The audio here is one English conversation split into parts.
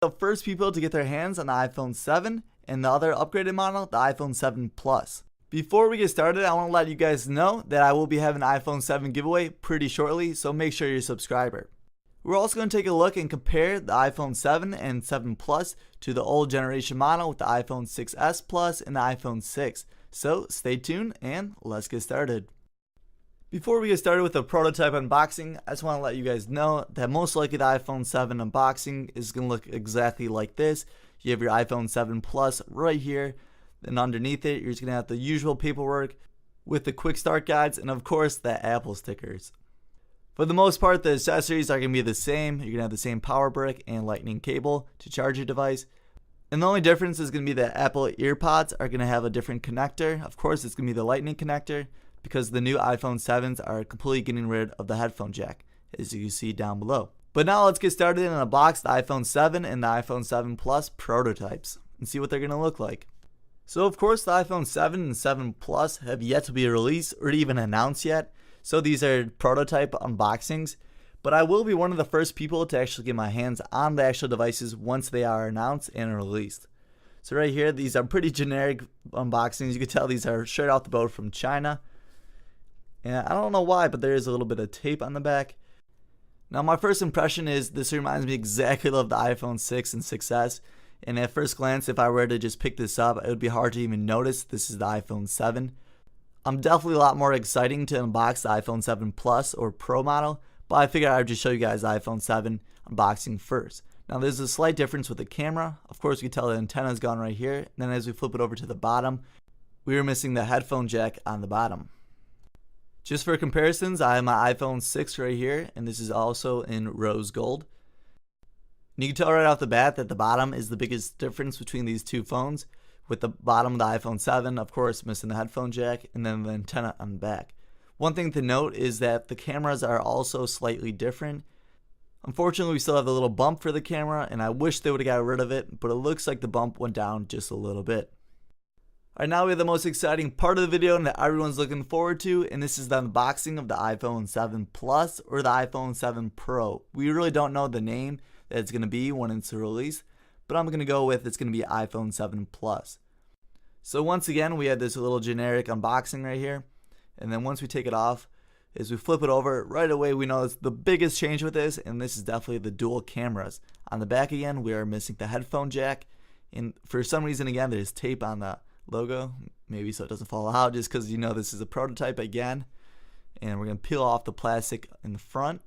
the first people to get their hands on the iPhone 7 and the other upgraded model, the iPhone 7 Plus. Before we get started, I want to let you guys know that I will be having an iPhone 7 giveaway pretty shortly, so make sure you're a subscriber. We're also going to take a look and compare the iPhone 7 and 7 Plus to the old generation model with the iPhone 6s Plus and the iPhone 6. So stay tuned and let's get started. Before we get started with the prototype unboxing, I just want to let you guys know that most likely the iPhone 7 unboxing is going to look exactly like this. You have your iPhone 7 Plus right here, and underneath it you're just going to have the usual paperwork with the quick start guides and of course the Apple stickers. For the most part, the accessories are going to be the same. You're going to have the same power brick and lightning cable to charge your device. And the only difference is going to be that Apple EarPods are going to have a different connector. Of course, it's going to be the lightning connector, because the new iPhone 7s are completely getting rid of the headphone jack, as you can see down below. But now let's get started and unbox the iPhone 7 and the iPhone 7 Plus prototypes and see what they're going to look like. So of course the iPhone 7 and 7 Plus have yet to be released or even announced yet, so these are prototype unboxings. But I will be one of the first people to actually get my hands on the actual devices once they are announced and released. So right here, these are pretty generic unboxings. You can tell these are straight off the boat from China. And I don't know why, but there is a little bit of tape on the back. Now my first impression is this reminds me exactly of the iPhone 6 and 6s. And at first glance, if I were to just pick this up, it would be hard to even notice this is the iPhone 7. I'm definitely a lot more exciting to unbox the iPhone 7 Plus or Pro model, but I figured I would just show you guys the iPhone 7 unboxing first. Now there's a slight difference with the camera. Of course you can tell the antenna is gone right here. And then as we flip it over to the bottom, we were missing the headphone jack on the bottom. Just for comparisons, I have my iPhone 6 right here, and this is also in rose gold. And you can tell right off the bat that the bottom is the biggest difference between these two phones, with the bottom of the iPhone 7, of course, missing the headphone jack, and then the antenna on the back. One thing to note is that the cameras are also slightly different. Unfortunately, we still have the little bump for the camera, and I wish they would have got rid of it, but it looks like the bump went down just a little bit. Alright, now we have the most exciting part of the video that everyone's looking forward to, and this is the unboxing of the iPhone 7 Plus or the iPhone 7 Pro. We really don't know the name that it's going to be when it's released, but I'm going to go with it's going to be iPhone 7 Plus. So once again, we had this little generic unboxing right here, and then once we take it off, as we flip it over, right away we know it's the biggest change with this, and this is definitely the dual cameras. On the back again, we are missing the headphone jack, and for some reason again, there's tape on the logo, maybe so it doesn't fall out, just because you know this is a prototype again. And we're going to peel off the plastic in the front.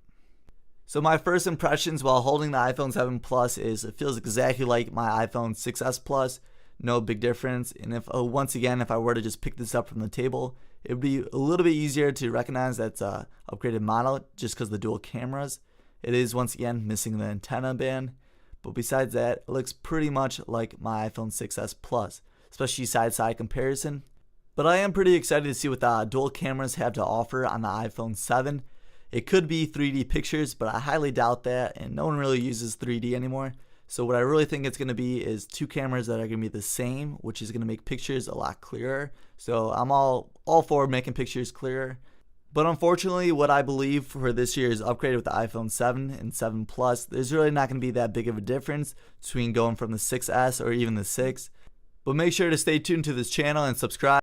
So my first impressions while holding the iPhone 7 Plus is it feels exactly like my iPhone 6s Plus, no big difference. And if once again, if I were to just pick this up from the table, it would be a little bit easier to recognize that's a upgraded model just because the dual cameras. It is once again missing the antenna band, but besides that, it looks pretty much like my iPhone 6s Plus, especially side-to-side comparison. But I am pretty excited to see what the dual cameras have to offer on the iPhone 7. It could be 3D pictures, but I highly doubt that, and no one really uses 3D anymore. So what I really think it's going to be is two cameras that are going to be the same, which is going to make pictures a lot clearer. So I'm all for making pictures clearer. But unfortunately, what I believe for this year's upgrade with the iPhone 7 and 7 Plus, there's really not going to be that big of a difference between going from the 6s or even the 6. But make sure to stay tuned to this channel and subscribe.